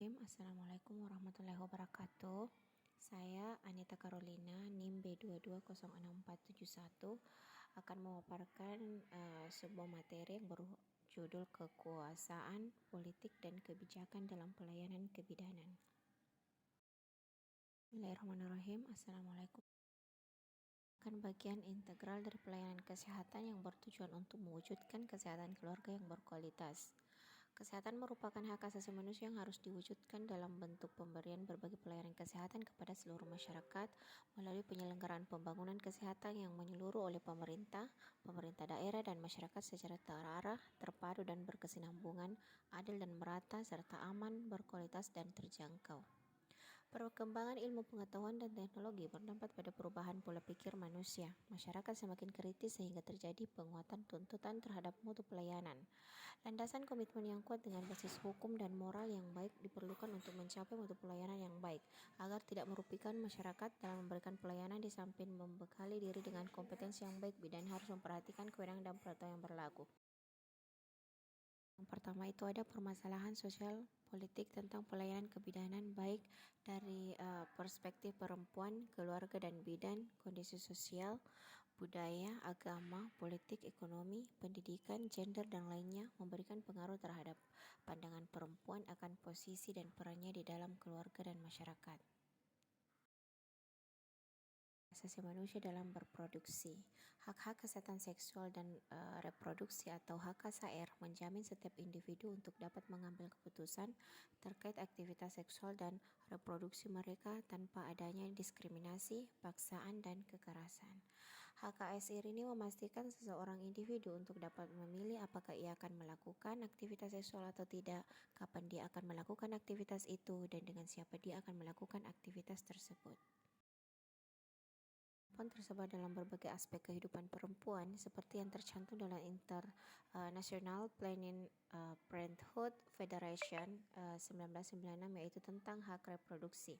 Bismillahirrahmanirrahim. Assalamualaikum warahmatullahi wabarakatuh. Saya Anita Carolina, NIM B220641, akan memaparkan sebuah materi yang berjudul Kekuasaan, Politik, dan Kebijakan dalam Pelayanan Kebidanan. Bismillahirrahmanirrahim. Assalamualaikum. Bagian integral dari pelayanan kesehatan yang bertujuan untuk mewujudkan kesehatan keluarga yang berkualitas. Kesehatan merupakan hak asasi manusia yang harus diwujudkan dalam bentuk pemberian berbagai pelayanan kesehatan kepada seluruh masyarakat melalui penyelenggaraan pembangunan kesehatan yang menyeluruh oleh pemerintah daerah, dan masyarakat secara terarah, terpadu, dan berkesinambungan, adil dan merata, serta aman, berkualitas, dan terjangkau. Perkembangan ilmu pengetahuan dan teknologi berdampak pada perubahan pola pikir manusia. Masyarakat semakin kritis sehingga terjadi penguatan tuntutan terhadap mutu pelayanan. Landasan komitmen yang kuat dengan basis hukum dan moral yang baik diperlukan untuk mencapai mutu pelayanan yang baik, agar tidak merugikan masyarakat dalam memberikan pelayanan. Di samping membekali diri dengan kompetensi yang baik, bidan harus memperhatikan kewenangan dan peraturan yang berlaku. Yang pertama itu ada permasalahan sosial politik tentang pelayanan kebidanan, baik dari perspektif perempuan, keluarga dan bidan, kondisi sosial, budaya, agama, politik, ekonomi, pendidikan, gender, dan lainnya, memberikan pengaruh terhadap pandangan perempuan akan posisi dan perannya di dalam keluarga dan masyarakat. Asasi manusia dalam berproduksi. Hak-hak kesehatan seksual dan reproduksi atau HKSR menjamin setiap individu untuk dapat mengambil keputusan terkait aktivitas seksual dan reproduksi mereka tanpa adanya diskriminasi, paksaan, dan kekerasan. HKSR ini memastikan seseorang individu untuk dapat memilih apakah ia akan melakukan aktivitas seksual atau tidak, kapan dia akan melakukan aktivitas itu, dan dengan siapa dia akan melakukan aktivitas tersebut. Perempuan tersebar dalam berbagai aspek kehidupan perempuan seperti yang tercantum dalam International Planned Parenthood Federation 1996, yaitu tentang hak reproduksi.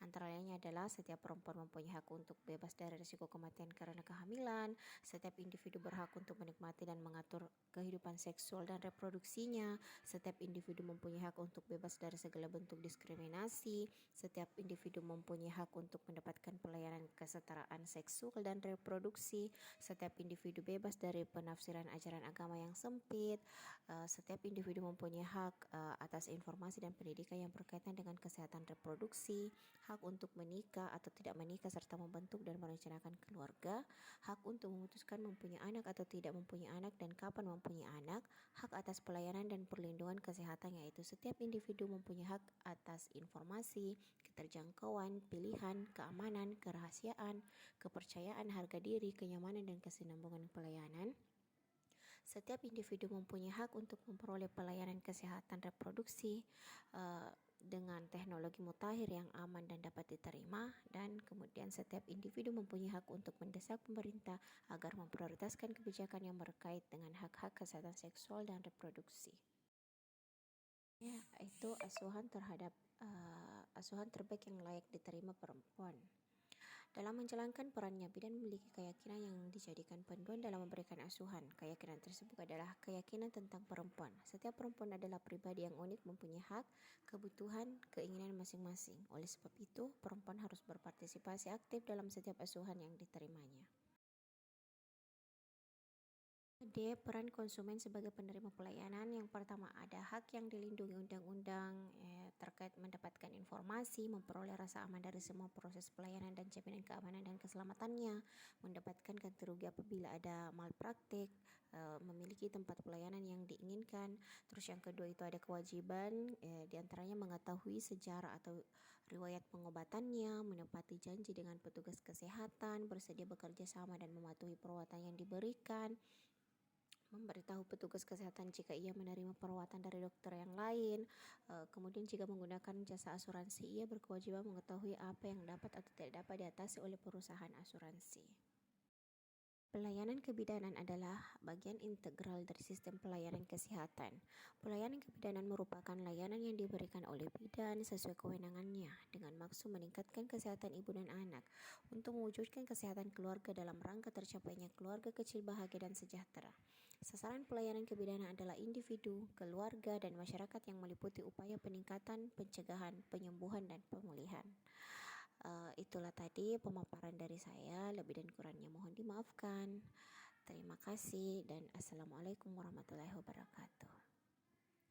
Antara lainnya adalah setiap perempuan mempunyai hak untuk bebas dari risiko kematian karena kehamilan, setiap individu berhak untuk menikmati dan mengatur kehidupan seksual dan reproduksinya, setiap individu mempunyai hak untuk bebas dari segala bentuk diskriminasi, setiap individu mempunyai hak untuk mendapatkan pelayanan kesetaraan seksual dan reproduksi, setiap individu bebas dari penafsiran ajaran agama yang sempit, setiap individu mempunyai hak atas informasi dan pendidikan yang berkaitan dengan kesehatan reproduksi, hak untuk menikah atau tidak menikah serta membentuk dan merencanakan keluarga, hak untuk memutuskan mempunyai anak atau tidak mempunyai anak dan kapan mempunyai anak, hak atas pelayanan dan perlindungan kesehatan, yaitu setiap individu mempunyai hak atas informasi, keterjangkauan, pilihan, keamanan, kerahasiaan, kepercayaan, harga diri, kenyamanan, dan kesinambungan pelayanan. Setiap individu mempunyai hak untuk memperoleh pelayanan kesehatan reproduksi dengan teknologi mutakhir yang aman dan dapat diterima, dan kemudian setiap individu mempunyai hak untuk mendesak pemerintah agar memprioritaskan kebijakan yang berkait dengan hak-hak kesehatan seksual dan reproduksi. Ya, itu asuhan terbaik yang layak diterima perempuan. Dalam menjalankan perannya, bidan memiliki keyakinan yang dijadikan panduan dalam memberikan asuhan. Keyakinan tersebut adalah keyakinan tentang perempuan. Setiap perempuan adalah pribadi yang unik, mempunyai hak, kebutuhan, keinginan masing-masing. Oleh sebab itu, perempuan harus berpartisipasi aktif dalam setiap asuhan yang diterimanya. Peran konsumen sebagai penerima pelayanan. Yang pertama, ada hak yang dilindungi undang-undang terkait mendapatkan informasi, memperoleh rasa aman dari semua proses pelayanan dan jaminan keamanan dan keselamatannya, mendapatkan ganti rugi apabila ada malpraktik, memiliki tempat pelayanan yang diinginkan. Terus yang kedua itu ada kewajiban diantaranya mengetahui sejarah atau riwayat pengobatannya, menepati janji dengan petugas kesehatan, bersedia bekerja sama dan mematuhi perawatan yang diberikan, memberitahu petugas kesehatan jika ia menerima perawatan dari dokter yang lain. Kemudian jika menggunakan jasa asuransi, ia berkewajiban mengetahui apa yang dapat atau tidak dapat diatasi oleh perusahaan asuransi. Pelayanan kebidanan adalah bagian integral dari sistem pelayanan kesehatan. Pelayanan kebidanan merupakan layanan yang diberikan oleh bidan sesuai kewenangannya dengan maksud meningkatkan kesehatan ibu dan anak untuk mewujudkan kesehatan keluarga dalam rangka tercapainya keluarga kecil bahagia dan sejahtera. Sasaran pelayanan kebidanan adalah individu, keluarga, dan masyarakat yang meliputi upaya peningkatan, pencegahan, penyembuhan, dan pemulihan. Itulah tadi pemaparan dari saya, lebih dan kurangnya mohon dimaafkan. Terima kasih dan assalamualaikum warahmatullahi wabarakatuh.